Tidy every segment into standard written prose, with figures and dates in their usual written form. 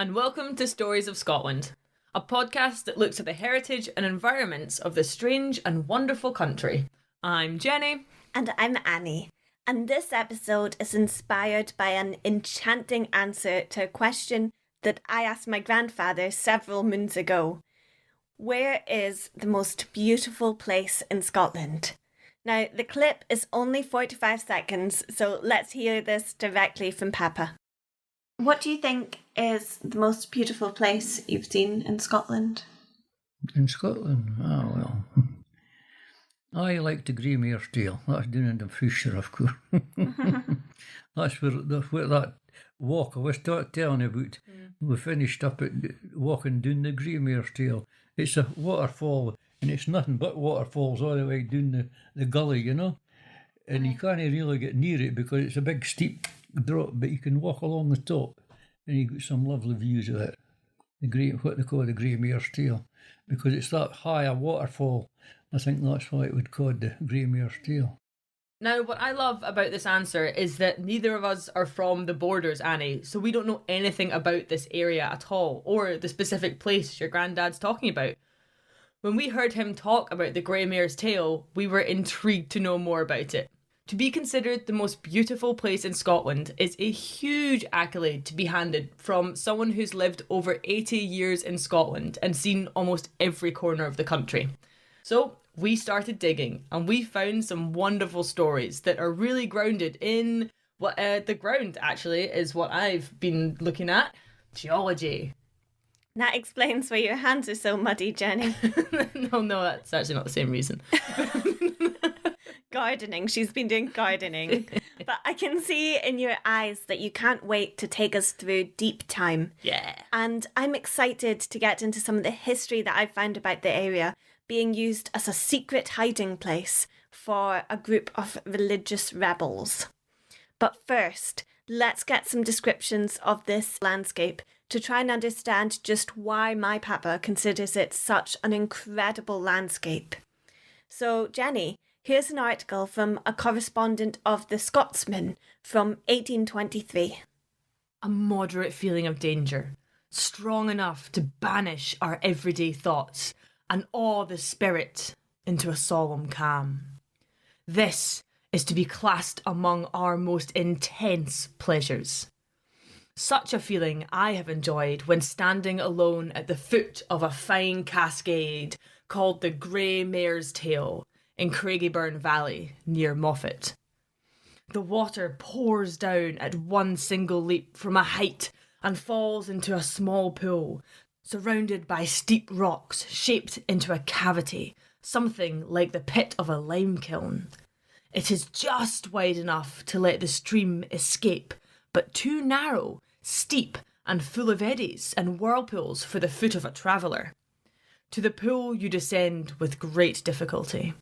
and welcome to Stories of Scotland, a podcast that looks at the heritage and environments of this strange and wonderful country. I'm Jenny. And I'm Annie. And this episode is inspired by an enchanting answer to a question that I asked my grandfather several moons ago. Where is the most beautiful place in Scotland? Now, the clip is only 45 seconds, so let's hear this directly from Papa. What do you think is the most beautiful place you've seen in Scotland? In Scotland? Oh, well. I like the Gruinard Island. That's down in the Frusher, of course. That's where that walk I was telling you about. We finished up at walking down the Gruinard Island. It's a waterfall, and it's nothing but waterfalls all the way down the gully, you know. And you can't really get near it because it's a big steep drop, but you can walk along the top, and you get some lovely views of it. What they call the Gruinard Island, because it's that high a waterfall. I think that's why it would called the Gruinard Island. Now, what I love about this answer is that neither of us are from the borders, Annie, so we don't know anything about this area at all, or the specific place your granddad's talking about. When we heard him talk about the Grey Mare's Tail, we were intrigued to know more about it. To be considered the most beautiful place in Scotland is a huge accolade to be handed from someone who's lived over 80 years in Scotland and seen almost every corner of the country. So we started digging and we found some wonderful stories that are really grounded in what the ground actually is what I've been looking at, geology. That explains why your hands are so muddy, Jenny. No, that's actually not the same reason. Gardening. She's been doing gardening. But I can see in your eyes that you can't wait to take us through deep time. Yeah. And I'm excited to get into some of the history that I've found about the area being used as a secret hiding place for a group of religious rebels. But first, let's get some descriptions of this landscape to try and understand just why my papa considers it such an incredible landscape. So, Jenny, here's an article from a correspondent of The Scotsman from 1823. A moderate feeling of danger, strong enough to banish our everyday thoughts and awe the spirit into a solemn calm. This is to be classed among our most intense pleasures. Such a feeling I have enjoyed when standing alone at the foot of a fine cascade called the Grey Mare's Tail in Craigieburn Valley near Moffat. The water pours down at one single leap from a height and falls into a small pool, surrounded by steep rocks shaped into a cavity, something like the pit of a lime kiln. It is just wide enough to let the stream escape, but too narrow, steep, and full of eddies and whirlpools for the foot of a traveller. To the pool you descend with great difficulty.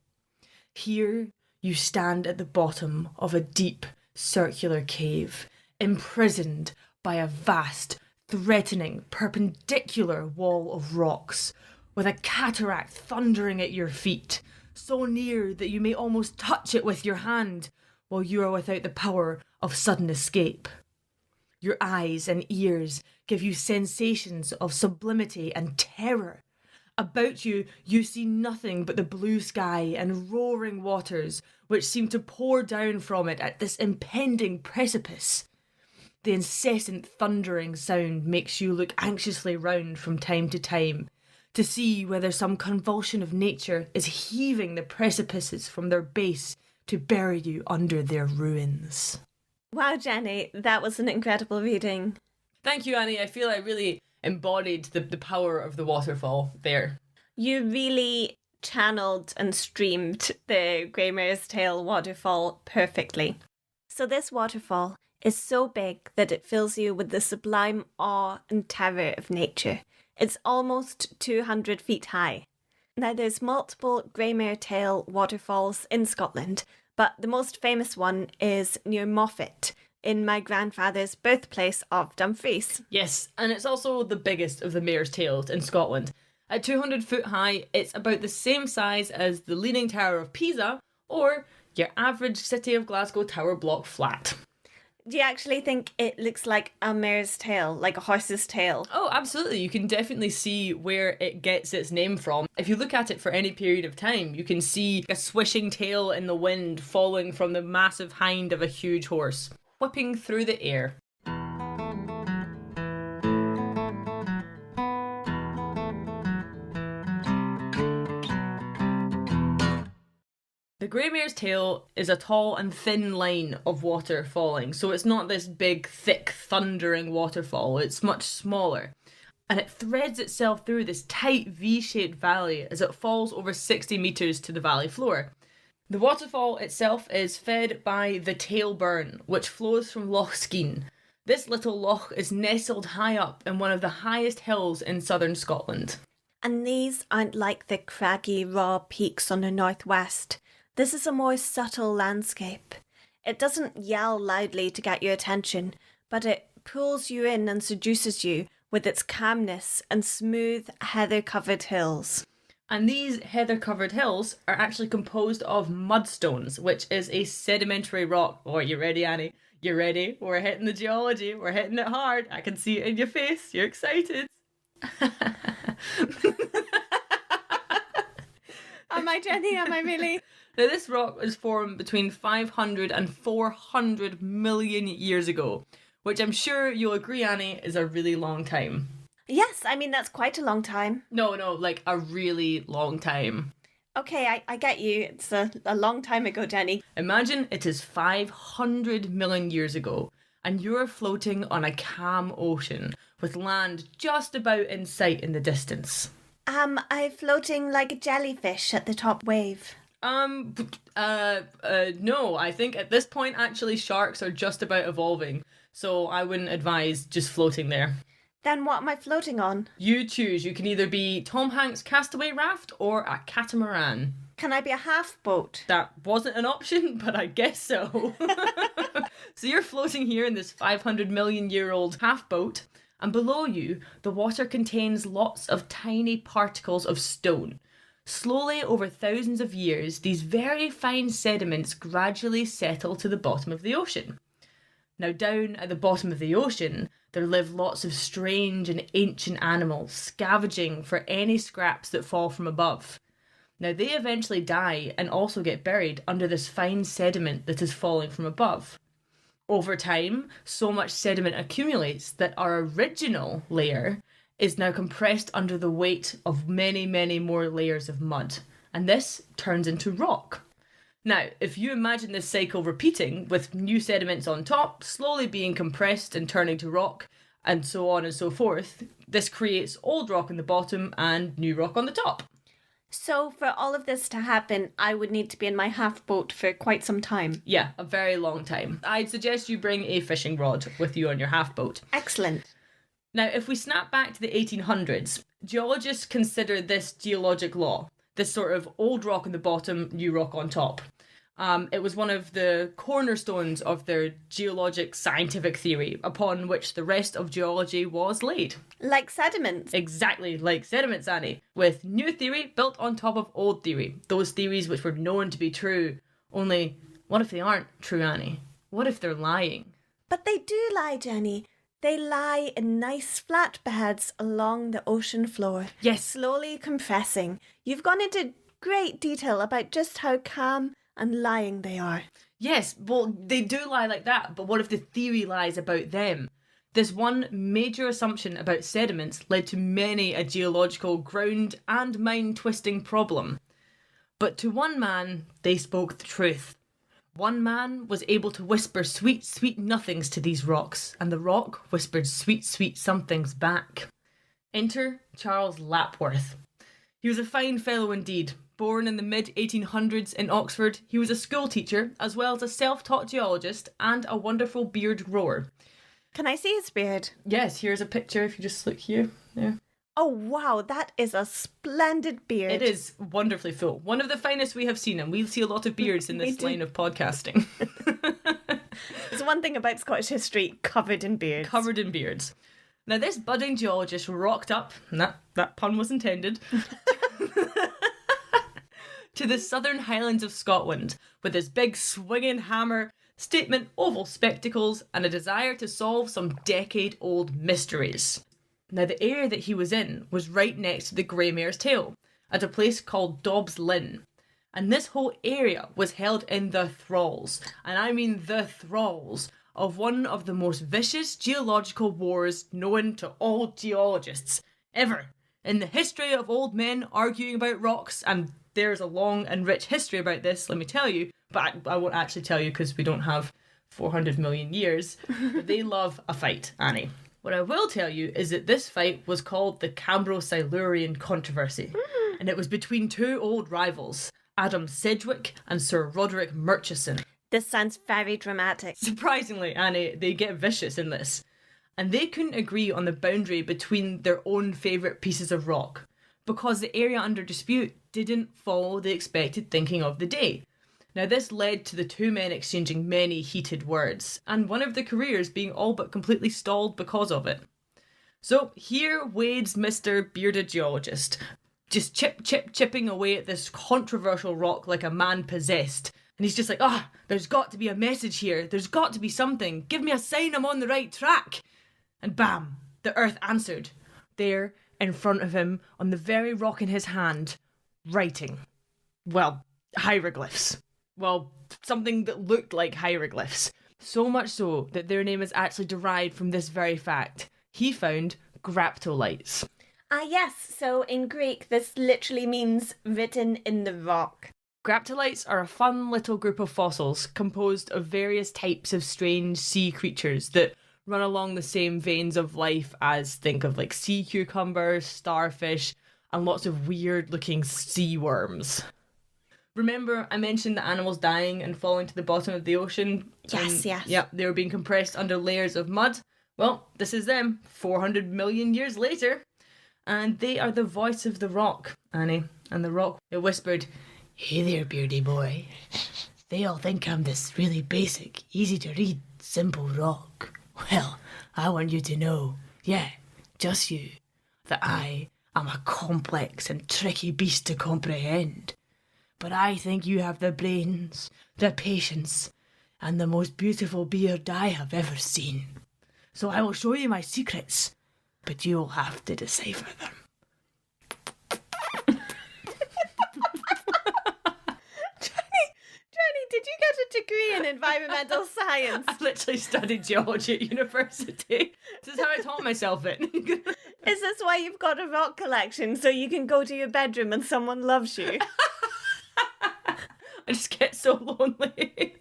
Here you stand at the bottom of a deep, circular cave, imprisoned by a vast, threatening, perpendicular wall of rocks, with a cataract thundering at your feet, so near that you may almost touch it with your hand, while you are without the power of sudden escape. Your eyes and ears give you sensations of sublimity and terror. About you, you see nothing but the blue sky and roaring waters, which seem to pour down from it at this impending precipice. The incessant thundering sound makes you look anxiously round from time to time to see whether some convulsion of nature is heaving the precipices from their base to bury you under their ruins. Wow, Jenny, that was an incredible reading. Thank you, Annie. I feel I really embodied the power of the waterfall there. You really channeled and streamed the Grey Mare's Tail waterfall perfectly. So this waterfall is so big that it fills you with the sublime awe and terror of nature. It's almost 200 feet high. Now there's multiple Grey Mare Tail waterfalls in Scotland, but the most famous one is near Moffat, in my grandfather's birthplace of Dumfries. Yes, and it's also the biggest of the mare's tails in Scotland. At 200 foot high, it's about the same size as the Leaning Tower of Pisa or your average City of Glasgow tower block flat. Do you actually think it looks like a mare's tail, like a horse's tail? Oh, absolutely. You can definitely see where it gets its name from. If you look at it for any period of time, you can see a swishing tail in the wind falling from the massive hind of a huge horse, whipping through the air. The grey mare's tail is a tall and thin line of water falling, so it's not this big, thick, thundering waterfall, it's much smaller. And it threads itself through this tight V-shaped valley as it falls over 60 metres to the valley floor. The waterfall itself is fed by the Tail Burn, which flows from Loch Skene. This little loch is nestled high up in one of the highest hills in southern Scotland. And these aren't like the craggy, raw peaks on the northwest. This is a more subtle landscape. It doesn't yell loudly to get your attention, but it pulls you in and seduces you with its calmness and smooth, heather-covered hills. And these heather-covered hills are actually composed of mudstones, which is a sedimentary rock. Oh, you ready, Annie? You ready? We're hitting the geology. We're hitting it hard. I can see it in your face. You're excited. Am I, Jenny? Am I really? Now, this rock was formed between 500 and 400 million years ago, which I'm sure you'll agree, Annie, is a really long time. Yes, I mean, that's quite a long time. No, like a really long time. Okay, I get you. It's a long time ago, Jenny. Imagine it is 500 million years ago, and you're floating on a calm ocean with land just about in sight in the distance. I'm floating like a jellyfish at the top wave. No, I think at this point, actually, sharks are just about evolving, so I wouldn't advise just floating there. Then what am I floating on? You choose. You can either be Tom Hanks' Castaway Raft or a catamaran. Can I be a half boat? That wasn't an option, but I guess so. So you're floating here in this 500 million year old half boat, and below you, the water contains lots of tiny particles of stone. Slowly, over thousands of years, these very fine sediments gradually settle to the bottom of the ocean. Now, down at the bottom of the ocean, there live lots of strange and ancient animals, scavenging for any scraps that fall from above. Now, they eventually die and also get buried under this fine sediment that is falling from above. Over time, so much sediment accumulates that our original layer is now compressed under the weight of many, many more layers of mud. And this turns into rock. Now, if you imagine this cycle repeating with new sediments on top, slowly being compressed and turning to rock, and so on and so forth, this creates old rock on the bottom and new rock on the top. So for all of this to happen, I would need to be in my half boat for quite some time. Yeah, a very long time. I'd suggest you bring a fishing rod with you on your half boat. Excellent. Now, if we snap back to the 1800s, geologists consider this geologic law, this sort of old rock on the bottom, new rock on top. It was one of the cornerstones of their geologic scientific theory, upon which the rest of geology was laid. Like sediments. Exactly, like sediments, Annie, with new theory built on top of old theory. Those theories which were known to be true. Only, what if they aren't true, Annie? What if they're lying? But they do lie, Jenny. They lie in nice flat beds along the ocean floor. Yes. Slowly compressing. You've gone into great detail about just how calm and lying they are. Yes, well, they do lie like that, but what if the theory lies about them? This one major assumption about sediments led to many a geological ground and mind-twisting problem. But to one man, they spoke the truth. One man was able to whisper sweet, sweet nothings to these rocks, and the rock whispered sweet, sweet somethings back. Enter Charles Lapworth. He was a fine fellow indeed. Born in the mid-1800s in Oxford, he was a school teacher, as well as a self-taught geologist and a wonderful beard grower. Can I see his beard? Yes, here's a picture if you just look here. Yeah. Oh wow, that is a splendid beard. It is wonderfully full. One of the finest we have seen, and we see a lot of beards in this line of podcasting. There's one thing about Scottish history, covered in beards. Covered in beards. Now this budding geologist rocked up, and that pun was intended, to the southern Highlands of Scotland with his big swinging hammer, statement, oval spectacles, and a desire to solve some decade-old mysteries. Now, the area that he was in was right next to the Grey Mare's Tail, at a place called Dobbs Lynn. And this whole area was held in the thralls, and I mean the thralls, of one of the most vicious geological wars known to all geologists ever. In the history of old men arguing about rocks, and there's a long and rich history about this, let me tell you, but I won't actually tell you because we don't have 400 million years. But they love a fight, Annie. What I will tell you is that this fight was called the Cambro-Silurian Controversy, and it was between two old rivals, Adam Sedgwick and Sir Roderick Murchison. This sounds very dramatic. Surprisingly, Annie, they get vicious in this. And they couldn't agree on the boundary between their own favourite pieces of rock, because the area under dispute didn't follow the expected thinking of the day. Now, this led to the two men exchanging many heated words, and one of the careers being all but completely stalled because of it. So here wades Mr. Bearded Geologist, just chipping away at this controversial rock like a man possessed. And he's just like, there's got to be a message here. There's got to be something. Give me a sign I'm on the right track. And bam, the earth answered. There, in front of him, on the very rock in his hand, writing. Well, hieroglyphs. Well, something that looked like hieroglyphs. So much so that their name is actually derived from this very fact. He found graptolites. Yes, so in Greek this literally means written in the rock. Graptolites are a fun little group of fossils composed of various types of strange sea creatures that run along the same veins of life as, think of like sea cucumbers, starfish, and lots of weird looking sea worms. Remember I mentioned the animals dying and falling to the bottom of the ocean? Yes. Yep, they were being compressed under layers of mud. Well, this is them, 400 million years later. And they are the voice of the rock, Annie. And the rock, it whispered, "Hey there, beardy boy. They all think I'm this really basic, easy to read, simple rock. Well, I want you to know, just you, that I am a complex and tricky beast to comprehend. But I think you have the brains, the patience, and the most beautiful beard I have ever seen. So I will show you my secrets, but you'll have to decipher them." Did you get a degree in environmental science? I literally studied geology at university. This is how I taught myself it. Is this why you've got a rock collection, so you can go to your bedroom and someone loves you? I just get so lonely.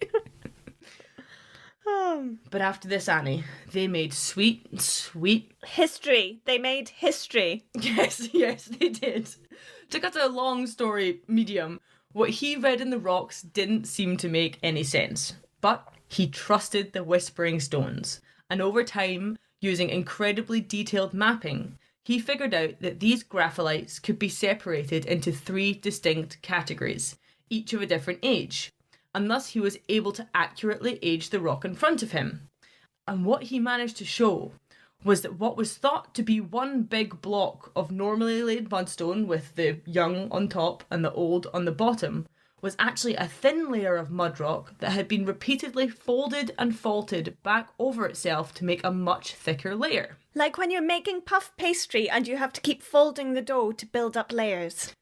But after this, Annie, they made sweet history. They made history. Yes, they did. To cut a long story medium, what he read in the rocks didn't seem to make any sense. But he trusted the Whispering Stones. And over time, using incredibly detailed mapping, he figured out that these grapholites could be separated into 3 distinct categories, each of a different age. And thus he was able to accurately age the rock in front of him. And what he managed to show was that what was thought to be one big block of normally laid mudstone with the young on top and the old on the bottom was actually a thin layer of mud rock that had been repeatedly folded and faulted back over itself to make a much thicker layer. Like when you're making puff pastry and you have to keep folding the dough to build up layers.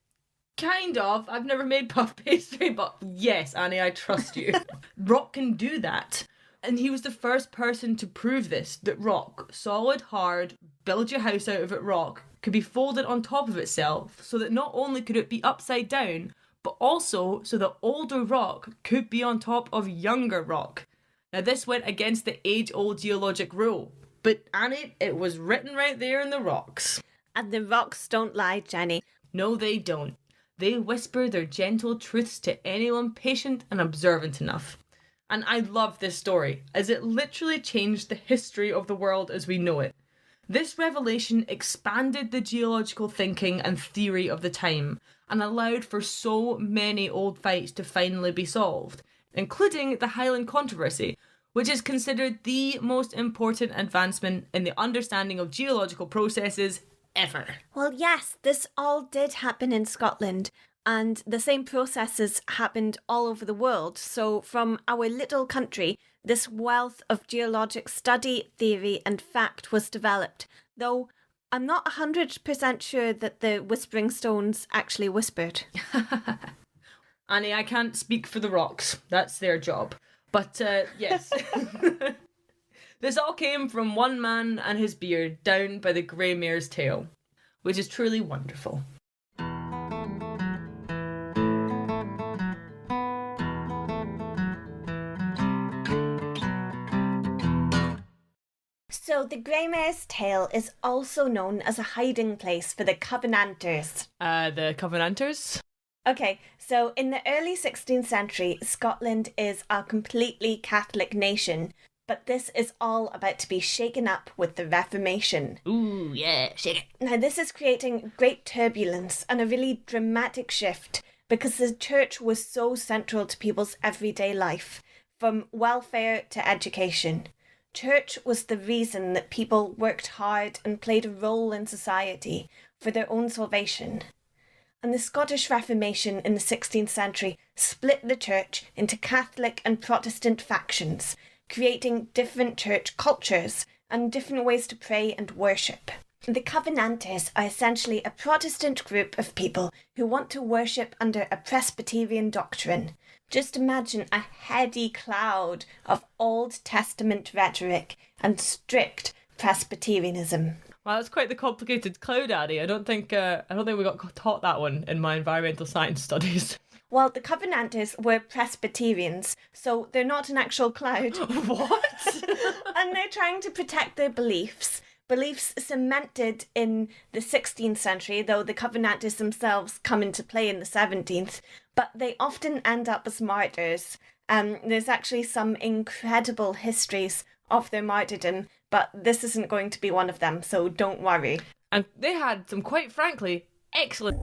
Kind of. I've never made puff pastry, but yes, Annie, I trust you. Rock can do that. And he was the first person to prove this, that rock, solid, hard, build your house out of it rock, could be folded on top of itself so that not only could it be upside down, but also so that older rock could be on top of younger rock. Now this went against the age-old geologic rule, but Annie, it was written right there in the rocks. And the rocks don't lie, Jenny. No, they don't. They whisper their gentle truths to anyone patient and observant enough. And I love this story, as it literally changed the history of the world as we know it. This revelation expanded the geological thinking and theory of the time, and allowed for so many old fights to finally be solved, including the Highland Controversy, which is considered the most important advancement in the understanding of geological processes ever. Well, yes, this all did happen in Scotland, And the same processes happened all over the world. So from our little country, this wealth of geologic study, theory, and fact was developed, though I'm not 100% sure that the whispering stones actually whispered. Annie, I can't speak for the rocks. That's their job. But yes. This all came from one man and his beard down by the grey mare's tail, which is truly wonderful. So the grey mare's tail is also known as a hiding place for the Covenanters. The Covenanters? Okay, so in the early 16th century, Scotland is a completely Catholic nation, but this is all about to be shaken up with the Reformation. Ooh, yeah, shake it. Now, this is creating great turbulence and a really dramatic shift because the church was so central to people's everyday life, from welfare to education. Church was the reason that people worked hard and played a role in society for their own salvation. And the Scottish Reformation in the 16th century split the church into Catholic and Protestant factions, creating different church cultures and different ways to pray and worship. The Covenanters are essentially a Protestant group of people who want to worship under a Presbyterian doctrine. Just imagine a heady cloud of Old Testament rhetoric and strict Presbyterianism. Wow, that's quite the complicated cloud, Addy. I don't think we got taught that one in my environmental science studies. Well, the Covenanters were Presbyterians, so they're not an actual cloud. What? And they're trying to protect their beliefs cemented in the 16th century, though the Covenanters themselves come into play in the 17th, but they often end up as martyrs. There's actually some incredible histories of their martyrdom, but this isn't going to be one of them, so don't worry. And they had some, quite frankly, excellent